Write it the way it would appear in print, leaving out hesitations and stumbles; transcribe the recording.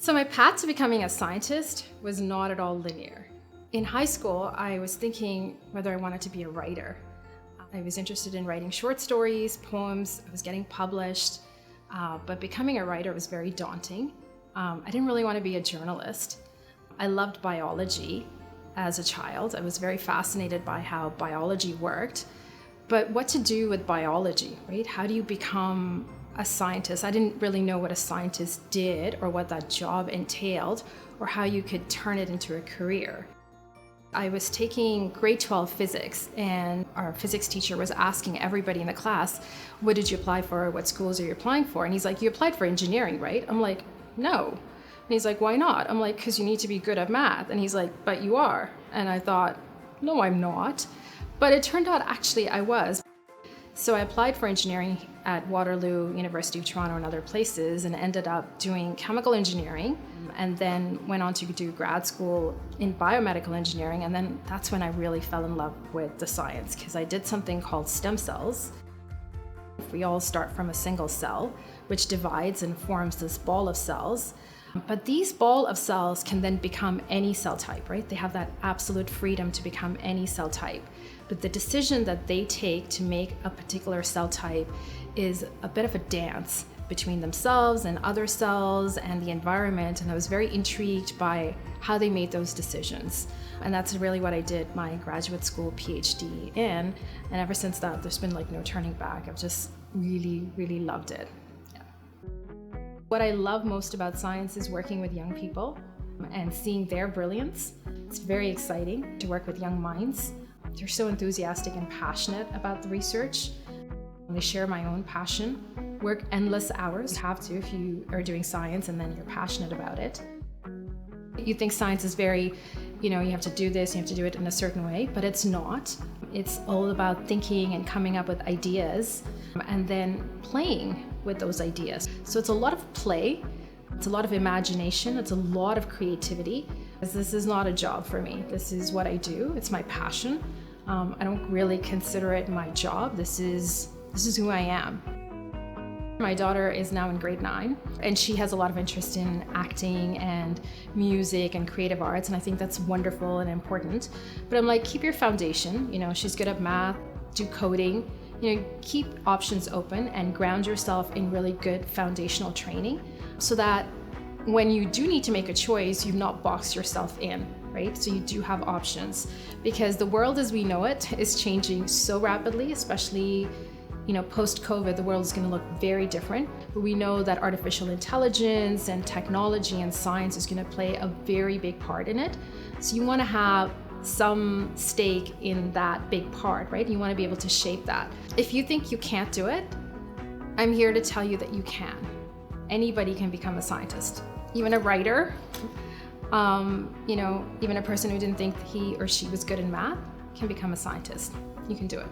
So my path to becoming a scientist was not at all linear. In high school, I was thinking whether I wanted to be a writer. I was interested in writing short stories, poems. I was getting published, but becoming a writer was very daunting. I didn't really want to be a journalist. I loved biology as a child. I was very fascinated by how biology worked, but what to do with biology, right? How do you become a scientist? I didn't really know what a scientist did or what that job entailed or how you could turn it into a career. I was taking grade 12 physics, and our physics teacher was asking everybody in the class, what did you apply for? What schools are you applying for? And he's like, you applied for engineering, right? I'm like, no. And he's like, why not? I'm like, because you need to be good at math. And he's like, but you are. And I thought, no, I'm not. But it turned out actually I was. So I applied for engineering at Waterloo, University of Toronto, and other places, and ended up doing chemical engineering, and then went on to do grad school in biomedical engineering. And then that's when I really fell in love with the science, because I did something called stem cells. We all start from a single cell, which divides and forms this ball of cells. But these ball of cells can then become any cell type, right? They have that absolute freedom to become any cell type. But the decision that they take to make a particular cell type is a bit of a dance between themselves and other cells and the environment. And I was very intrigued by how they made those decisions. And that's really what I did my graduate school PhD in. And ever since that, there's been like no turning back. I've just really, really loved it. What I love most about science is working with young people and seeing their brilliance. It's very exciting to work with young minds. They're so enthusiastic and passionate about the research. They share my own passion, work endless hours. You have to if you are doing science and then you're passionate about it. You think science is very, you have to do this, you have to do it in a certain way, but it's not. It's all about thinking and coming up with ideas and then playing with those ideas. So it's a lot of play, it's a lot of imagination, it's a lot of creativity. This is not a job for me. This is what I do. It's my passion. I don't really consider it my job. This is who I am. My daughter is now in grade 9, and she has a lot of interest in acting and music and creative arts, and I think that's wonderful and important. But I'm like, keep your foundation. She's good at math, do coding. Keep options open and ground yourself in really good foundational training so that when you do need to make a choice, you've not boxed yourself in, right? So you do have options, because the world as we know it is changing so rapidly, especially post-COVID, the world is going to look very different. But we know that artificial intelligence and technology and science is going to play a very big part in it. So you want to have some stake in that big part, right? You want to be able to shape that. If you think you can't do it, I'm here to tell you that you can. Anybody can become a scientist. Even a writer, even a person who didn't think he or she was good in math can become a scientist. You can do it.